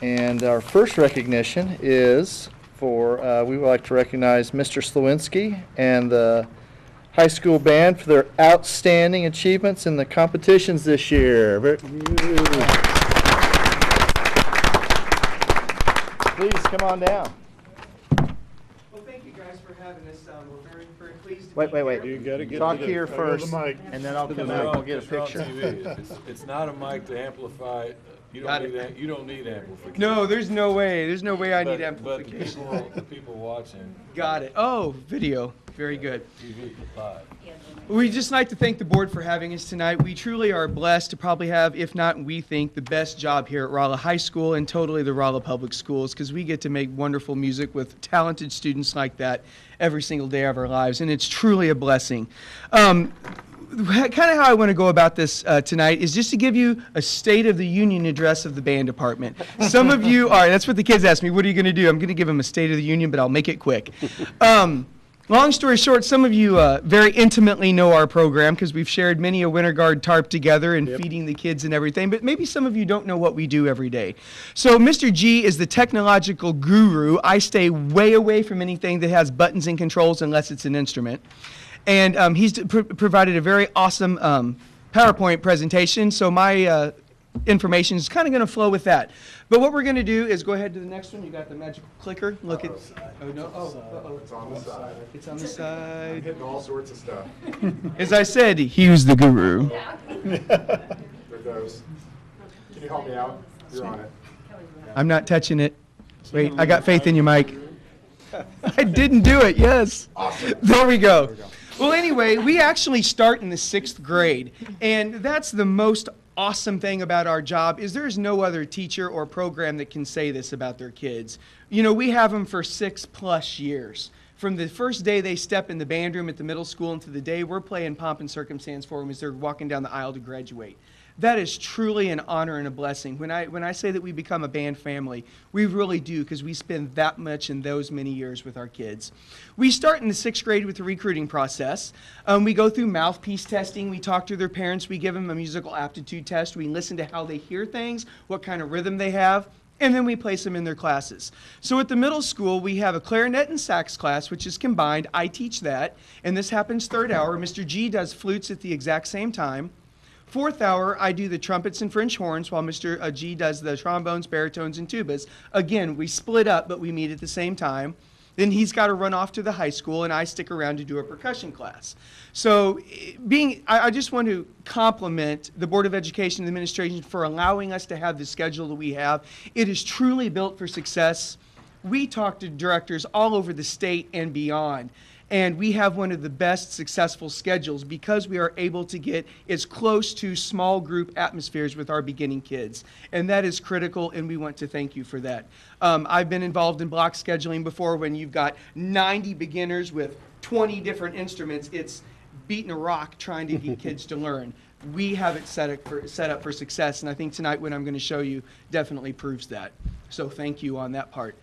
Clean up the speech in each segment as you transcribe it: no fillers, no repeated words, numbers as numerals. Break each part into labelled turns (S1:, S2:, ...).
S1: And our first recognition is for, we would like to recognize Mr. Slowensky and the high school band for their outstanding achievements in the competitions this year. Please come on down.
S2: Well, thank you guys for having us. We're very, very pleased to
S1: Wait.
S2: be
S3: You gotta get
S1: Talk
S3: to
S1: here
S3: the
S1: first,
S3: mic.
S1: and then I'll come out and we'll get a picture.
S3: It's not a mic to amplify. You don't need amplification.
S2: No, there's no way. There's no way I need
S3: But
S2: amplification.
S3: the people watching
S2: Got it. Oh, video. Very good.
S3: TV live.
S2: We'd just like to thank the board for having us tonight. We truly are blessed to probably have, if not we think, the best job here at Rolla High School and totally the Rolla Public Schools, because we get to make wonderful music with talented students like that every single day of our lives, and it's truly a blessing. Kind of how I want to go about this tonight is just to give you a State of the Union address of the band department. Some of you are, that's what the kids ask me, what are you going to do? I'm going to give them a State of the Union, but I'll make it quick. Long story short, some of you very intimately know our program because we've shared many a winter guard tarp together and feeding the kids and everything, but maybe some of you don't know what we do every day. So Mr. G is the technological guru. I stay way away from anything that has buttons and controls unless it's an instrument. And he's provided a very awesome PowerPoint presentation, so my information is kind of going to flow with that. But what we're going to do is go ahead to the next one. You got the magical clicker. Look at. Oh no! Oh, uh-oh.
S4: It's on the side.
S2: It's on the
S4: I'm
S2: side.
S4: hitting all sorts of stuff.
S2: As I said, he was the guru.
S4: There goes. Can you help me out? You're on it.
S2: I'm not touching it. Wait, I got faith in you, Mike. I didn't do it. Yes.
S4: Awesome.
S2: There we go. Well, anyway, we actually start in the 6th grade, and that's the most awesome thing about our job is there's no other teacher or program that can say this about their kids. You know, we have them for 6+ years. From the first day they step in the band room at the middle school and to the day we're playing Pomp and Circumstance for them as they're walking down the aisle to graduate. That is truly an honor and a blessing. When I say that we become a band family, we really do because we spend that much in those many years with our kids. We start in the 6th grade with the recruiting process. We go through mouthpiece testing. We talk to their parents. We give them a musical aptitude test. We listen to how they hear things, what kind of rhythm they have, and then we place them in their classes. So at the middle school, we have a clarinet and sax class, which is combined. I teach that, and this happens 3rd hour. Mr. G does flutes at the exact same time. 4th hour, I do the trumpets and French horns while Mr. G does the trombones, baritones, and tubas. Again, we split up, but we meet at the same time. Then he's got to run off to the high school, and I stick around to do a percussion class. So I just want to compliment the Board of Education and Administration for allowing us to have the schedule that we have. It is truly built for success. We talk to directors all over the state and beyond. And we have one of the best successful schedules because we are able to get as close to small group atmospheres with our beginning kids. And that is critical, and we want to thank you for that. I've been involved in block scheduling before when you've got 90 beginners with 20 different instruments. It's beating a rock trying to get kids to learn. We have it set up for success, and I think tonight what I'm going to show you definitely proves that. So thank you on that part.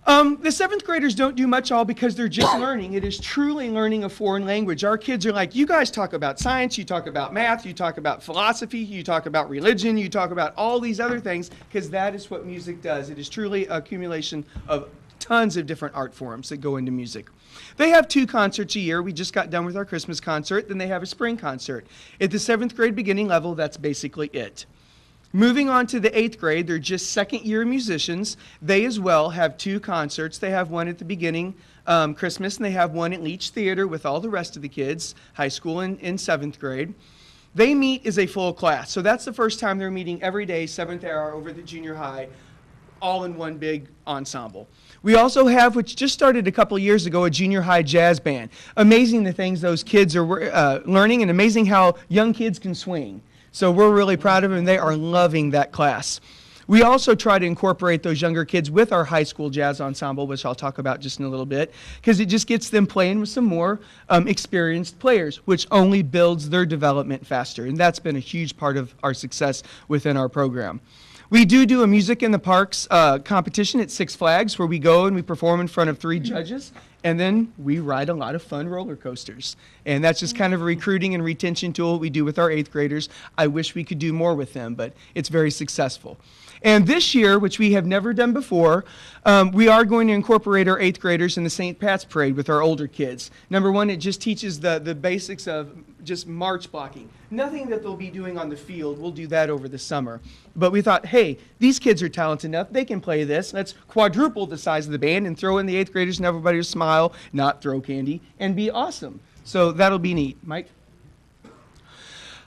S2: The 7th graders don't do much all because they're just learning. It is truly learning a foreign language. Our kids are like, you guys talk about science, you talk about math, you talk about philosophy, you talk about religion, you talk about all these other things because that is what music does. It is truly an accumulation of tons of different art forms that go into music. They have 2 concerts a year. We just got done with our Christmas concert. Then they have a spring concert. At the 7th grade beginning level, that's basically it. Moving on to the 8th grade, they're just 2nd-year musicians. They as well have 2 concerts. They have one at the beginning, Christmas, and they have one at Leach Theater with all the rest of the kids, high school and in 7th grade. They meet as a full class. So that's the first time they're meeting every day, 7th hour over the junior high, all in one big ensemble. We also have, which just started a couple years ago, a junior high jazz band. Amazing the things those kids are learning and amazing how young kids can swing. So we're really proud of them, and they are loving that class. We also try to incorporate those younger kids with our high school jazz ensemble, which I'll talk about just in a little bit, because it just gets them playing with some more experienced players, which only builds their development faster. And that's been a huge part of our success within our program. We do a Music in the Parks competition at Six Flags where we go and we perform in front of 3 judges, and then we ride a lot of fun roller coasters. And that's just kind of a recruiting and retention tool we do with our 8th graders. I wish we could do more with them, but it's very successful. And this year, which we have never done before, we are going to incorporate our 8th graders in the St. Pat's Parade with our older kids. Number one, it just teaches the basics of just march blocking. Nothing that they'll be doing on the field. We'll do that over the summer. But we thought, hey, these kids are talented enough. They can play this. Let's quadruple the size of the band and throw in the 8th graders and everybody will smile, not throw candy, and be awesome. So that'll be neat. Mike?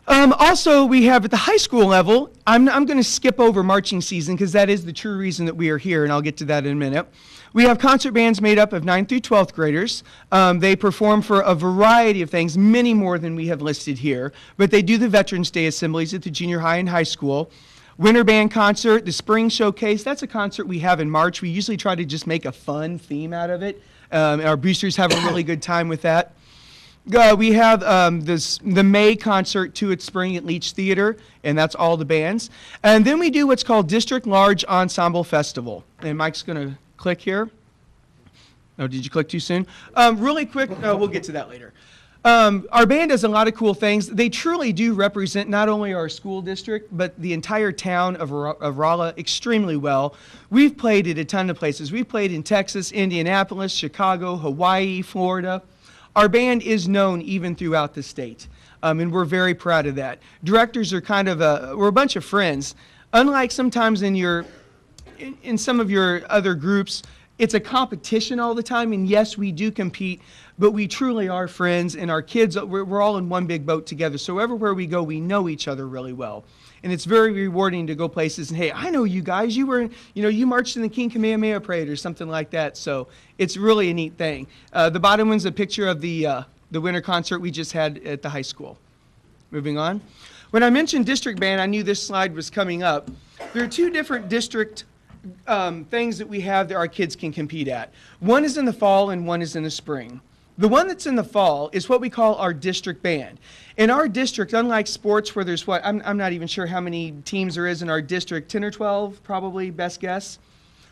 S2: Also, we have at the high school level, I'm going to skip over marching season because that is the true reason that we are here, and I'll get to that in a minute. We have concert bands made up of 9th through 12th graders. They perform for a variety of things, many more than we have listed here, but they do the Veterans Day assemblies at the junior high and high school. Winter band concert, the spring showcase, that's a concert we have in March. We usually try to just make a fun theme out of it. Our boosters have a really good time with that. We have the May concert to its spring at Leach Theater, and that's all the bands. And then we do what's called District Large Ensemble Festival. And Mike's going to click here. Oh, did you click too soon? Really quick, we'll get to that later. Our band does a lot of cool things. They truly do represent not only our school district, but the entire town of Rolla extremely well. We've played at a ton of places. We've played in Texas, Indianapolis, Chicago, Hawaii, Florida. Our band is known even throughout the state, and we're very proud of that. Directors are we're a bunch of friends. Unlike sometimes in some of your other groups, it's a competition all the time, and yes, we do compete, but we truly are friends, and our kids, we're all in one big boat together, so everywhere we go, we know each other really well. And it's very rewarding to go places and, hey, I know you guys. You marched in the King Kamehameha Parade or something like that. So it's really a neat thing. The bottom one's a picture of the winter concert we just had at the high school. Moving on. When I mentioned district band, I knew this slide was coming up. There are 2 different district things that we have that our kids can compete at. One is in the fall and one is in the spring. The one that's in the fall is what we call our district band. In our district, unlike sports where there's I'm not even sure how many teams there is in our district, 10 or 12 probably, best guess.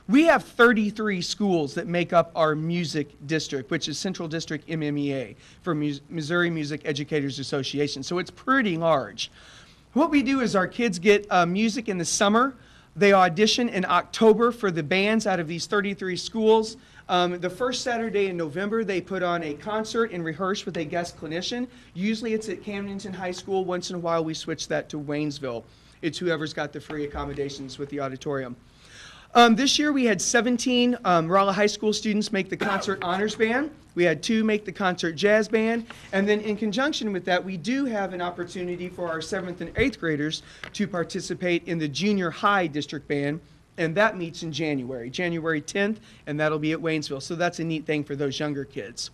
S2: We have 33 schools that make up our music district, which is Central District MMEA, for Missouri Music Educators Association. So it's pretty large. What we do is our kids get music in the summer. They audition in October for the bands out of these 33 schools. The first Saturday in November, they put on a concert and rehearse with a guest clinician. Usually it's at Camdenton High School. Once in a while, we switch that to Waynesville. It's whoever's got the free accommodations with the auditorium. This year, we had 17 Rolla High School students make the concert honors band. We had 2 make the concert jazz band. And then in conjunction with that, we do have an opportunity for our 7th and 8th graders to participate in the junior high district band. And that meets in January 10th, and that'll be at Waynesville. So that's a neat thing for those younger kids.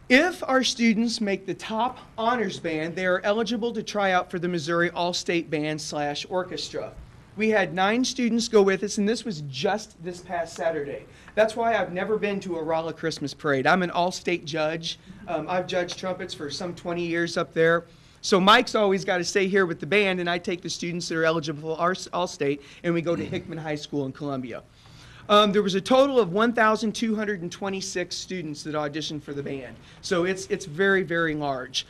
S2: If our students make the top honors band, they are eligible to try out for the Missouri All-State Band / Orchestra. We had 9 students go with us, and this was just this past Saturday. That's why I've never been to a Rolla Christmas parade. I'm an all-state judge. I've judged trumpets for some 20 years up there. So Mike's always got to stay here with the band, and I take the students that are eligible for All-State, and we go to Hickman High School in Columbia. There was a total of 1,226 students that auditioned for the band. So it's very, very large.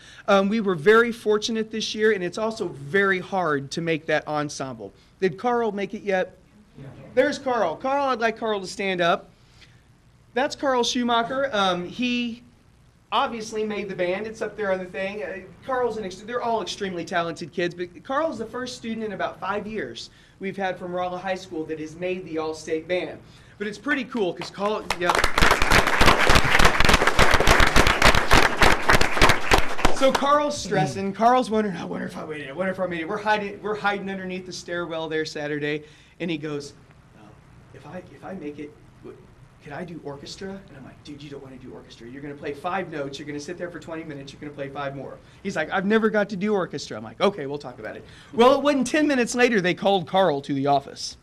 S2: We were very fortunate this year, and it's also very hard to make that ensemble. Did Carl make it yet? Yeah. There's Carl. Carl, I'd like Carl to stand up. That's Carl Schumacher. He obviously made the band. It's up there on the thing. They're all extremely talented kids, but Carl's the first student in about 5 years we've had from Rolla High School that has made the All-State Band. But it's pretty cool because Carl, So Carl's stressing. Carl's wondering, I wonder if I made it. I wonder if I made it. We're hiding underneath the stairwell there Saturday, and he goes, if I make it, can I do orchestra? And I'm like, dude, you don't want to do orchestra. You're going to play 5 notes. You're going to sit there for 20 minutes. You're going to play 5 more. He's like, I've never got to do orchestra. I'm like, okay, we'll talk about it. Well, it wasn't 10 minutes later they called Carl to the office.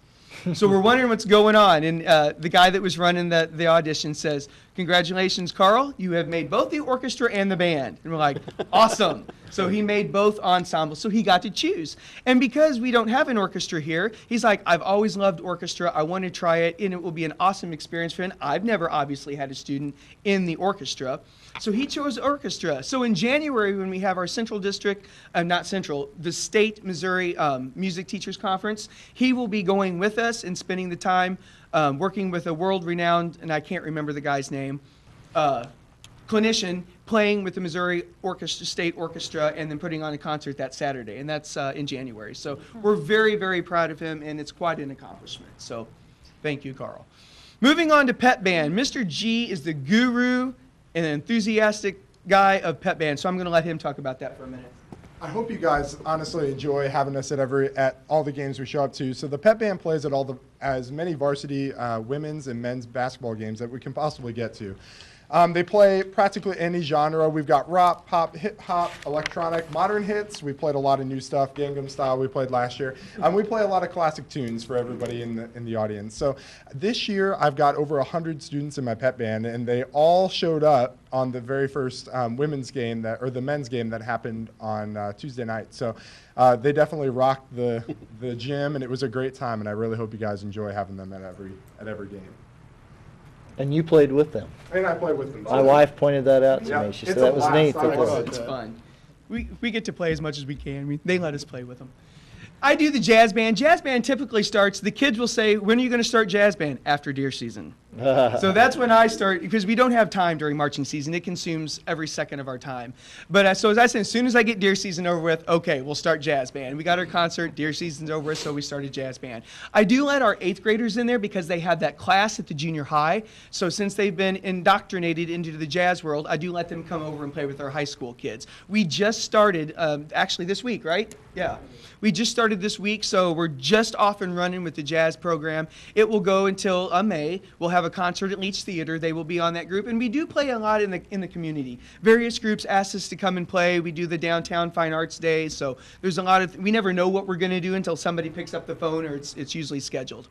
S2: So we're wondering what's going on. And the guy that was running the audition says, "Congratulations, Carl. You have made both the orchestra and the band." And we're like, awesome. So he made both ensembles, so he got to choose. And because we don't have an orchestra here, he's like, "I've always loved orchestra. I want to try it, and it will be an awesome experience for him." I've never obviously had a student in the orchestra. So he chose orchestra. So in January, when we have our Central District, not Central, the State Missouri Music Teachers Conference, he will be going with us and spending the time working with a world-renowned, and I can't remember the guy's name, clinician, playing with the Missouri State Orchestra and then putting on a concert that Saturday, and that's in January. So we're very, very proud of him, and it's quite an accomplishment. So thank you, Carl. Moving on to pep band. Mr. G is the guru and an enthusiastic guy of pep band, so I'm going to let him talk about that for a minute.
S4: I hope you guys honestly enjoy having us at all the games we show up to. So the pep band plays at as many varsity women's and men's basketball games that we can possibly get to. They play practically any genre. We've got rock, pop, hip hop, electronic, modern hits. We played a lot of new stuff, Gangnam Style we played last year. We play a lot of classic tunes for everybody in the audience. So this year I've got over 100 students in my pep band, and they all showed up on the very first women's game the men's game that happened on Tuesday night. So they definitely rocked the gym, and it was a great time. And I really hope you guys enjoy having them at every game.
S1: And you played with them.
S4: And I played with them.
S1: My wife pointed that out to
S4: Yeah,
S1: me. She
S4: it's
S1: said that
S4: a
S1: was
S4: blast.
S1: neat.
S4: I
S1: that
S4: love
S1: they-
S2: It's fun. We get to play as much as we can. They let us play with them. I do the jazz band. Jazz band typically starts, the kids will say, "When are you going to start jazz band?" After deer season. So that's when I start, because we don't have time during marching season. It consumes every second of our time. But so as I said, as soon as I get deer season over with, okay, we'll start jazz band. We got our concert, deer season's over with, so we started jazz band. I do let our 8th graders in there because they have that class at the junior high. So since they've been indoctrinated into the jazz world, I do let them come over and play with our high school kids. We just started, actually this week, right? Yeah. We just started this week, so we're just off and running with the jazz program. It will go until May. We'll have a concert at Leach Theater. They will be on that group, and we do play a lot in the community. Various groups ask us to come and play. We do the Downtown Fine Arts Days, so there's a lot of, we never know what we're going to do until somebody picks up the phone, or it's usually scheduled.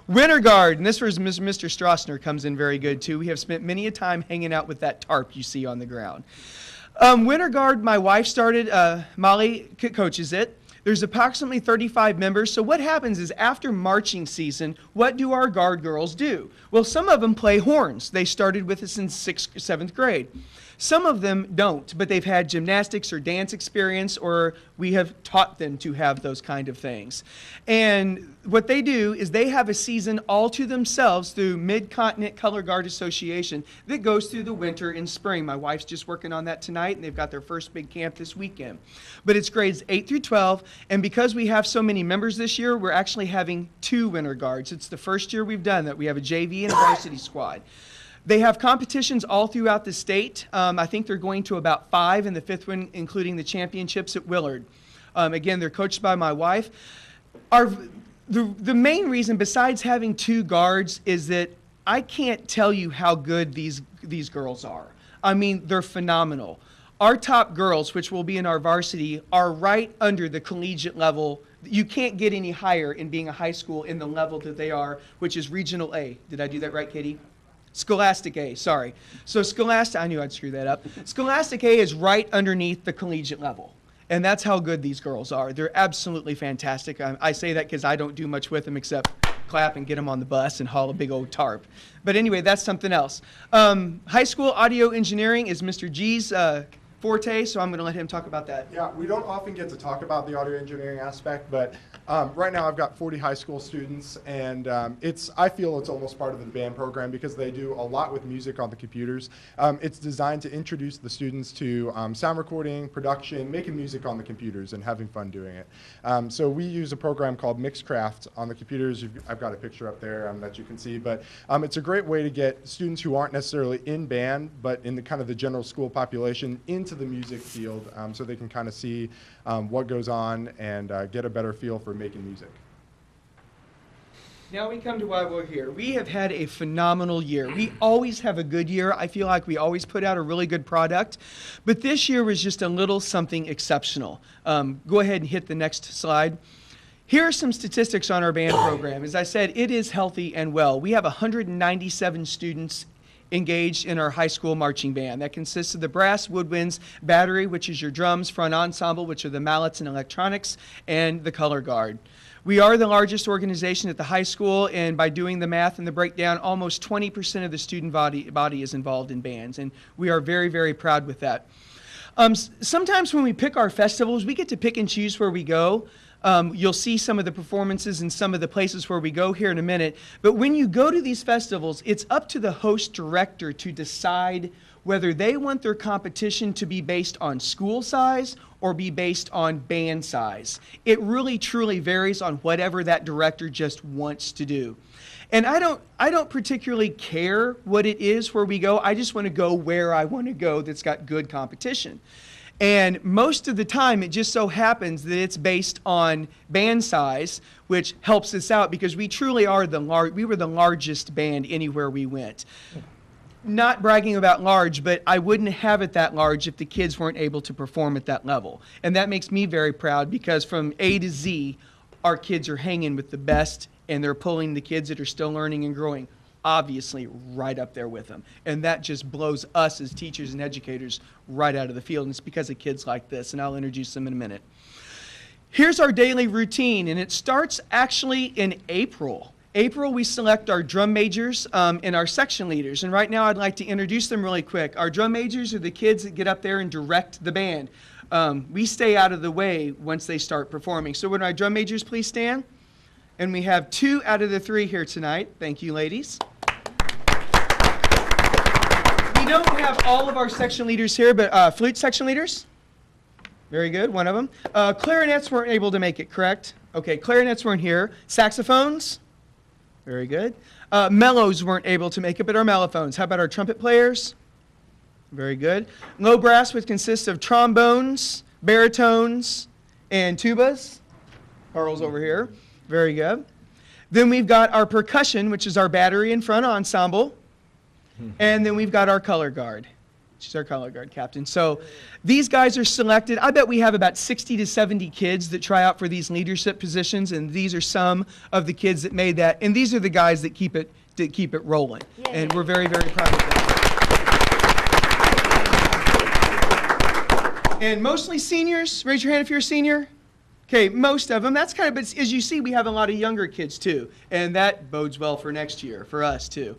S2: Winter Guard, and this was Mr. Strassner comes in very good too. We have spent many a time hanging out with that tarp you see on the ground. Winter Guard, my wife started, Molly coaches it. There's approximately 35 members. So what happens is after marching season, what do our Guard girls do? Well, some of them play horns. They started with us in 6th or 7th grade. Some of them don't, but they've had gymnastics or dance experience, or we have taught them to have those kind of things. And what they do is they have a season all to themselves through Mid-Continent Color Guard Association that goes through the winter and spring. My wife's just working on that tonight, and they've got their first big camp this weekend. But it's grades 8 through 12, and because we have so many members this year, we're actually having 2 Winter Guards. It's the first year we've done that. We have a JV and a varsity squad. They have competitions all throughout the state. I think they're going to about 5 in the 5th one, including the championships at Willard. Again, they're coached by my wife. The main reason, besides having 2 guards, is that I can't tell you how good these girls are. I mean, they're phenomenal. Our top girls, which will be in our varsity, are right under the collegiate level. You can't get any higher in being a high school in the level that they are, which is Regional A. Did I do that right, Katie? Scholastic A, sorry. So Scholastic, I knew I'd screw that up. Scholastic A is right underneath the collegiate level. And that's how good these girls are. They're absolutely fantastic. I say that because I don't do much with them except clap and get them on the bus and haul a big old tarp. But anyway, that's something else. High school audio engineering is Mr. G's forte, so I'm going to let him talk about that.
S4: Yeah, we don't often get to talk about the audio engineering aspect, but right now I've got 40 high school students, and I feel it's almost part of the band program because they do a lot with music on the computers. It's designed to introduce the students to sound recording, production, making music on the computers, and having fun doing it. So we use a program called Mixcraft on the computers. I've got a picture up there that you can see, but it's a great way to get students who aren't necessarily in band, but in the kind of the general school population into the music field, so they can kind of see what goes on and get a better feel for making music.
S2: Now we come to why we're here. We have had a phenomenal year. We always have a good year. I feel like we always put out a really good product. But this year was just a little something exceptional. Go ahead and hit the next slide. Here are some statistics on our band program. As I said, it is healthy and well. We have 197 students engaged in our high school marching band. That consists of the brass, woodwinds, battery, which is your drums, front ensemble, which are the mallets and electronics, and the color guard. We are the largest organization at the high school, and by doing the math and the breakdown, almost 20% of the student body is involved in bands, and we are very, very proud with that. Sometimes when we pick our festivals, we get to pick and choose where we go. You'll see some of the performances in some of the places where we go here in a minute. But when you go to these festivals, it's up to the host director to decide whether they want their competition to be based on school size or be based on band size. It really, truly varies on whatever that director just wants to do. And I don't particularly care what it is where we go. I just want to go where I want to go that's got good competition. And most of the time, it just so happens that it's based on band size, which helps us out because we truly are we were the largest band anywhere we went. Not bragging about large, but I wouldn't have it that large if the kids weren't able to perform at that level. And that makes me very proud because from A to Z, our kids are hanging with the best and they're pulling the kids that are still learning and growing obviously right up there with them. And that just blows us as teachers and educators right out of the field. And it's because of kids like this, and I'll introduce them in a minute. Here's our daily routine, and it starts actually in April. April, we select our drum majors and our section leaders. And right now, I'd like to introduce them really quick. Our drum majors are the kids that get up there and direct the band. We stay out of the way once they start performing. So would our drum majors please stand? And we have 2 out of the 3 here tonight. Thank you, ladies. We don't have all of our section leaders here, but flute section leaders? Very good, one of them. Clarinets weren't able to make it, correct? Okay, clarinets weren't here. Saxophones? Very good. Mellows weren't able to make it, but our mellophones. How about our trumpet players? Very good. Low brass, which consists of trombones, baritones, and tubas. Carl's over here. Very good. Then we've got our percussion, which is our battery and front ensemble. And then we've got our color guard, which is our color guard captain. So these guys are selected. I bet we have about 60 to 70 kids that try out for these leadership positions, and these are some of the kids that made that. And these are the guys that keep it rolling. Yay. And we're very, very proud of them. And mostly seniors. Raise your hand if you're a senior. Okay, most of them. That's kind of, but as you see, we have a lot of younger kids too, and that bodes well for next year, for us too.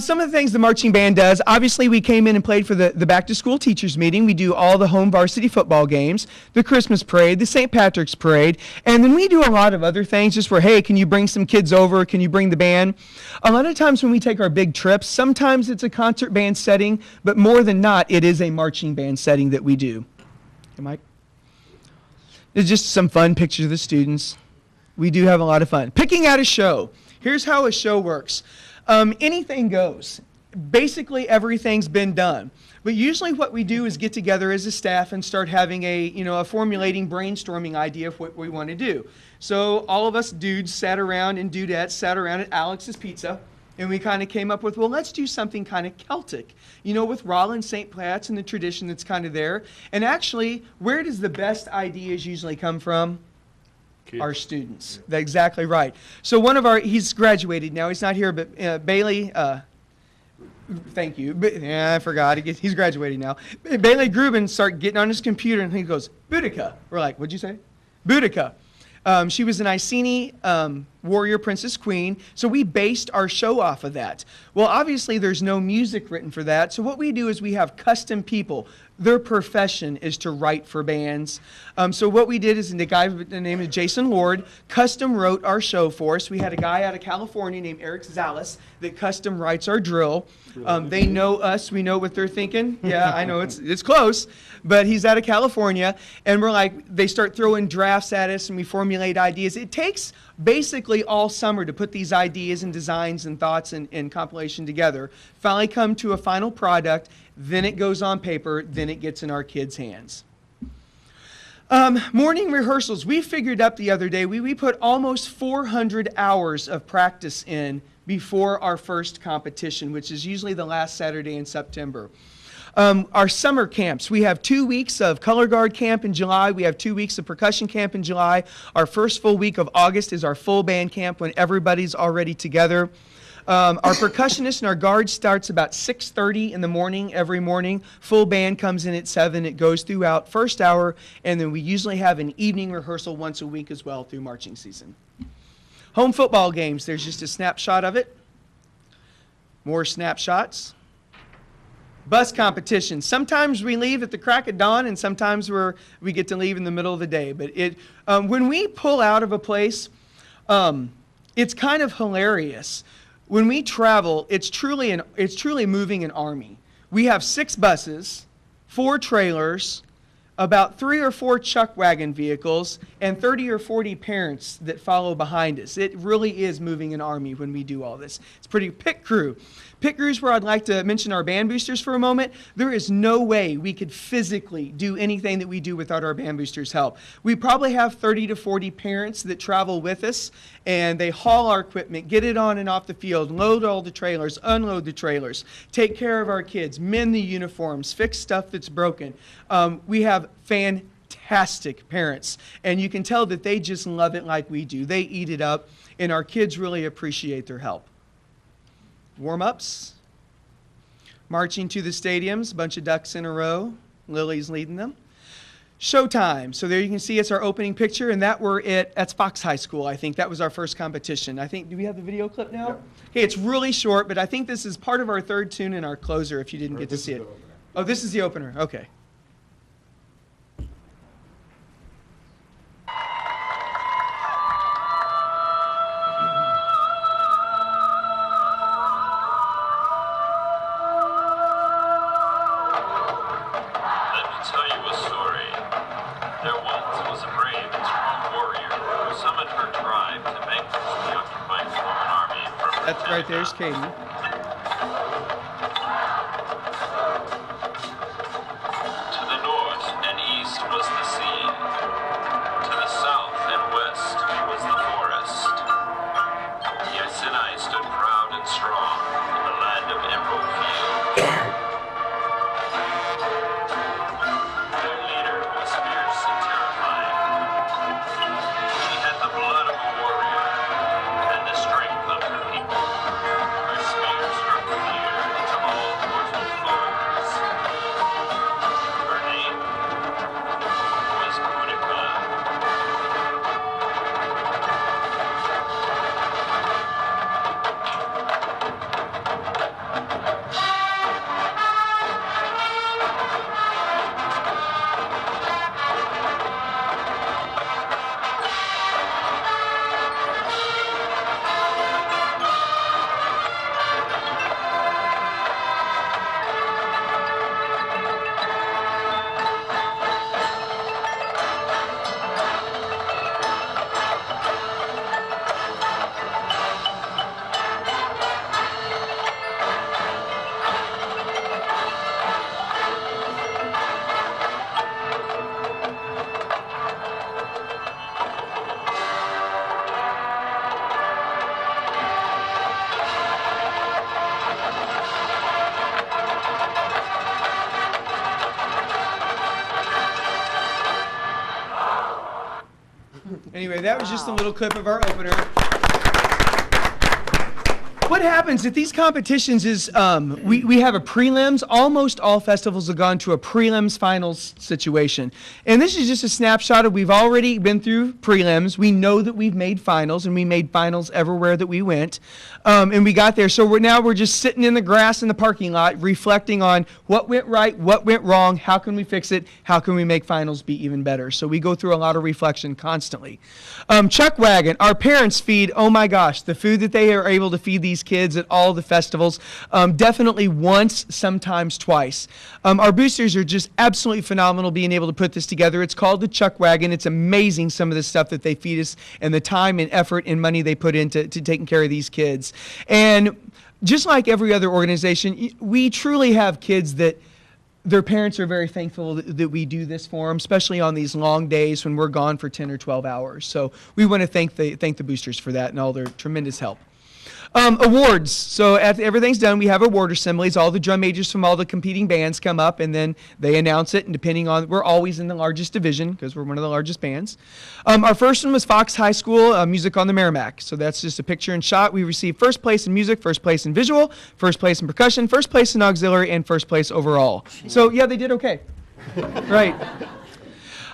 S2: Some of the things the marching band does, obviously we came in and played for the back-to-school teachers meeting. We do all the home varsity football games, the Christmas parade, the St. Patrick's parade, and then we do a lot of other things just where, hey, can you bring some kids over? Can you bring the band? A lot of times when we take our big trips, sometimes it's a concert band setting, but more than not, it is a marching band setting that we do. Okay, Mike? It's just some fun pictures of the students. We do have a lot of fun. Picking out a show. Here's how a show works. Anything goes. Basically, everything's been done. But usually what we do is get together as a staff and start having a formulating, brainstorming idea of what we want to do. So all of us dudes sat around and dudettes sat around at Alex's Pizza. And we kind of came up with, well, let's do something kind of Celtic, with Rollin, St. Pat's and the tradition that's kind of there. And actually, where does the best ideas usually come from? Kids. Our students. Yeah. That's exactly right. So he's graduated now. He's not here, but Bailey, thank you. I forgot. He's graduating now. Bailey Grubin started getting on his computer and he goes, Boudica. We're like, what'd you say? Boudica. She was an Iceni warrior princess queen, so we based our show off of that. Well, obviously there's no music written for that, so what we do is we have custom people. Their profession is to write for bands. So what we did is the guy by the name of Jason Lord custom wrote our show for us. We had a guy out of California named Eric Zales that custom writes our drill. They know us. We know what they're thinking. Yeah, I know it's close, but he's out of California, and we're like, they start throwing drafts at us, and we formulate ideas. It takes basically all summer to put these ideas and designs and thoughts and compilation together, finally come to a final product, then it goes on paper, then it gets in our kids' hands. Morning rehearsals. We figured up the other day, we put almost 400 hours of practice in before our first competition, which is usually the last Saturday in September. Our summer camps, we have 2 weeks of color guard camp in July. We have 2 weeks of percussion camp in July. Our first full week of August is our full band camp when everybody's already together. Our percussionist and our guard starts about 6:30 in the morning every morning. Full band comes in at 7. It goes throughout first hour, and then we usually have an evening rehearsal once a week as well through marching season. Home football games, there's just a snapshot of it. More snapshots. Bus competition. Sometimes we leave at the crack of dawn, and sometimes we get to leave in the middle of the day. But when we pull out of a place, it's kind of hilarious. When we travel, it's truly moving an army. We have 6 buses, 4 trailers, about 3 or 4 chuck wagon vehicles, and 30 or 40 parents that follow behind us. It really is moving an army when we do all this. It's pretty. Pit crew. Pit crews, where I'd like to mention our band boosters for a moment. There is no way we could physically do anything that we do without our band boosters' help. We probably have 30 to 40 parents that travel with us, and they haul our equipment, get it on and off the field, load all the trailers, unload the trailers, take care of our kids, mend the uniforms, fix stuff that's broken. We have fantastic parents, and you can tell that they just love it like we do. They eat it up, and our kids really appreciate their help. Warm-ups, marching to the stadiums, a bunch of ducks in a row. Lily's leading them. Showtime. So there you can see it's our opening picture, and that's Fox High School, I think. That was our first competition. I think, do we have the video clip now?
S4: Yep.
S2: Okay, it's really short, but I think this is part of our third tune and our closer if you didn't get to see it. Oh, this is the opener. Okay. That's right, there's Katie.
S5: To the north and east was the sea. To the south and west was the forest. Yet Sinai stood proud and strong in the land of emerald fields. Their leader was fierce and terrifying. She had the blood of a warrior and the strength of her people. Her spear struck fear into all mortal foes. Her name was Monica.
S2: Anyway, that was just a little clip of our opener. What happens at these competitions is we have a prelims. Almost all festivals have gone to a prelims finals situation. And this is just a snapshot of we've already been through prelims. We know that we've made finals, and we made finals everywhere that we went. And we got there. So we're just sitting in the grass in the parking lot reflecting on what went right, what went wrong, how can we fix it, how can we make finals be even better. So we go through a lot of reflection constantly. Chuck Wagon, our parents feed, oh my gosh, the food that they are able to feed these kids at all the festivals, definitely once, sometimes twice. Our boosters are just absolutely phenomenal being able to put this together. It's called the Chuck Wagon. It's amazing some of the stuff that they feed us and the time and effort and money they put into taking care of these kids. And just like every other organization, we truly have kids that their parents are very thankful that we do this for them, especially on these long days when we're gone for 10 or 12 hours. So we want to thank the boosters for that and all their tremendous help. Awards. So after everything's done, we have award assemblies. All the drum majors from all the competing bands come up, and then they announce it. And depending on, we're always in the largest division because we're one of the largest bands. Our first one was Fox High School, Music on the Merrimack. So that's just a picture and shot. We received first place in music, first place in visual, first place in percussion, first place in auxiliary, and first place overall. So yeah, they did okay. Right.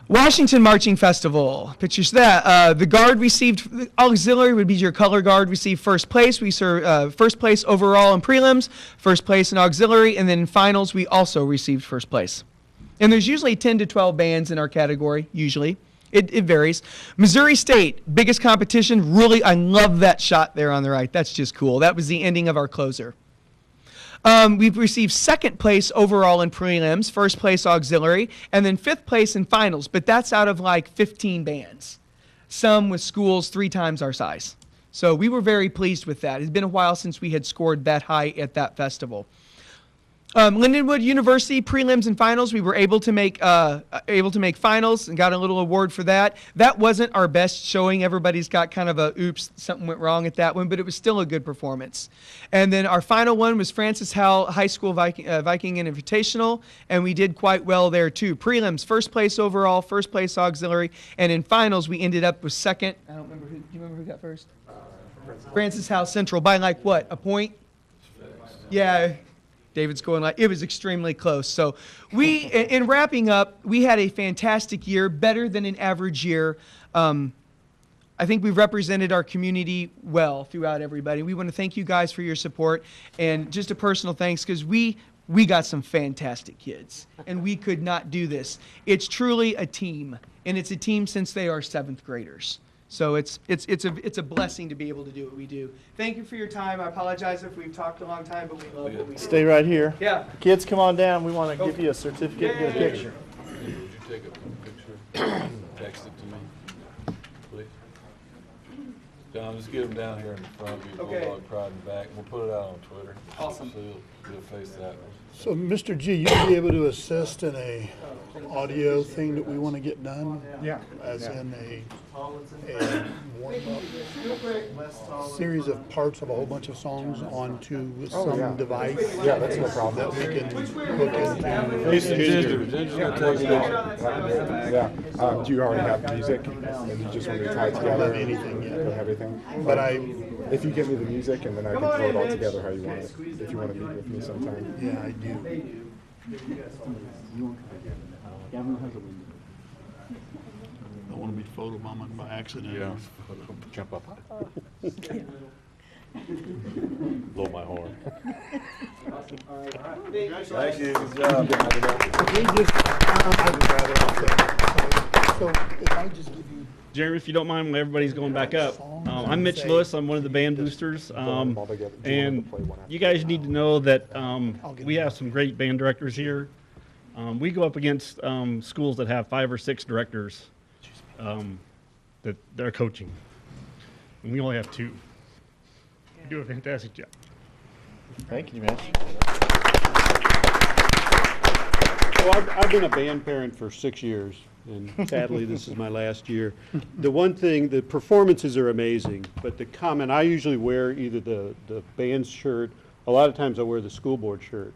S2: Washington Marching Festival. Pictures that. The guard received, the auxiliary would be your color guard, received first place. We serve first place overall in prelims, first place in auxiliary, and then in finals we also received first place. And there's usually 10 to 12 bands in our category, usually. It varies. Missouri State, biggest competition. Really, I love that shot there on the right. That's just cool. That was the ending of our closer. We've received second place overall in prelims, first place auxiliary, and then fifth place in finals. But that's out of like 15 bands, some with schools 3 times our size. So we were very pleased with that. It's been a while since we had scored that high at that festival. Lindenwood University prelims and finals, we were able to make finals and got a little award for that. That wasn't our best showing. Everybody's got kind of a oops, something went wrong at that one, but it was still a good performance. And then our final one was Francis Howell High School Viking Invitational, and we did quite well there too. Prelims, first place overall, first place auxiliary, and in finals we ended up with second. I don't remember who. Do you remember who got first? Francis Howell Central by like what? A point? Yeah. David's going like, it was extremely close. So we, in wrapping up, we had a fantastic year, better than an average year. I think we've represented our community well throughout everybody. We want to thank you guys for your support, and just a personal thanks because we got some fantastic kids, and we could not do this. It's truly a team, and it's a team since they are 7th graders. So it's a blessing to be able to do what we do. Thank you for your time. I apologize if we've talked a long time, but we love what we do.
S1: Stay right here.
S2: Yeah.
S1: Kids, come on down. We want to give you a certificate and get a picture.
S3: Would you take a picture? Text it to me, please. John, just get them down here in the front, be a
S2: Okay.
S3: Bulldog Pride in the back. We'll put it out on Twitter.
S2: Awesome.
S3: So you'll face that one.
S6: So, Mr. G, you'll be able to assist in a audio thing that we want to get done?
S4: Yeah.
S6: As in a warm-up series of parts of a whole bunch of songs onto some device?
S4: Yeah, that's no problem.
S6: That we can hook into.
S3: Ginger's gonna take it.
S4: Yeah. Do you already have music and you just want me to tie it
S6: I don't have
S4: together?
S6: anything
S4: Don't
S6: yet,
S4: have anything?
S6: but
S4: If you give me the music and then I can throw it all together how you want it. If you want to meet with me sometime.
S6: yeah, I do. I want to be photobombing by accident.
S3: Yeah. Jump up. Blow my horn. Thank you, good job.
S6: So if I just give you.
S7: Jeremy, if you don't mind, when everybody's going back up, I'm Mitch Lewis. I'm one of the band boosters. And you guys need to know that we have some great band directors here. We go up against schools that have 5 or 6 directors that they're coaching. And we only have 2. You do a fantastic job.
S1: Thank you, man.
S8: Well, I've been a band parent for 6 years, and sadly, this is my last year. The one thing, the performances are amazing, but the comment, I usually wear either the band's shirt, a lot of times I wear the school board shirt.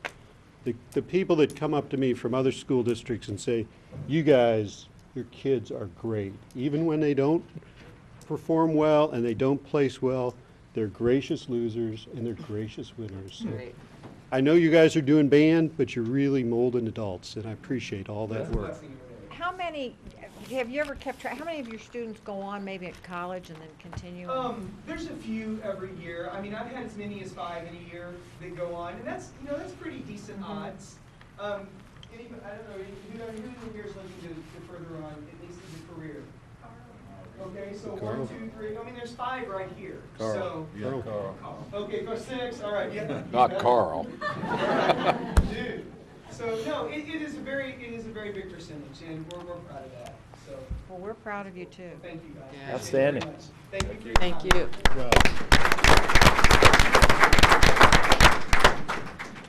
S8: The people that come up to me from other school districts and say, you guys, your kids are great. Even when they don't perform well and they don't place well, they're gracious losers and they're gracious winners. So I know you guys are doing band, but you're really molding adults, and I appreciate all that work.
S9: How many, have you ever kept track, how many of your students go on maybe at college and then continue?
S2: There's a few every year. I mean, I've had as many as 5 in a year that go on, and that's, that's pretty decent odds. I don't know, who in here is looking to further on, at least in the career? Okay, so 1, 2, 3, I mean, there's 5 right here. So,
S3: Yeah, Carl.
S2: okay, go 6, all right, yeah.
S3: Not Carl.
S2: Dude. So, no, it is a very big percentage, and we're proud of that, so.
S9: Well, we're proud of you too.
S2: Thank you, guys.
S1: Outstanding.
S2: Thank you for your
S10: Thank
S2: time.
S10: you.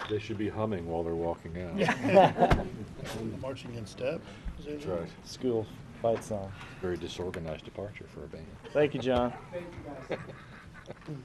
S3: They should be humming while they're walking out.
S6: Marching in step.
S3: That's right.
S1: School fight song.
S3: Very disorganized departure for a band.
S1: Thank you, John.
S2: Thank you, guys.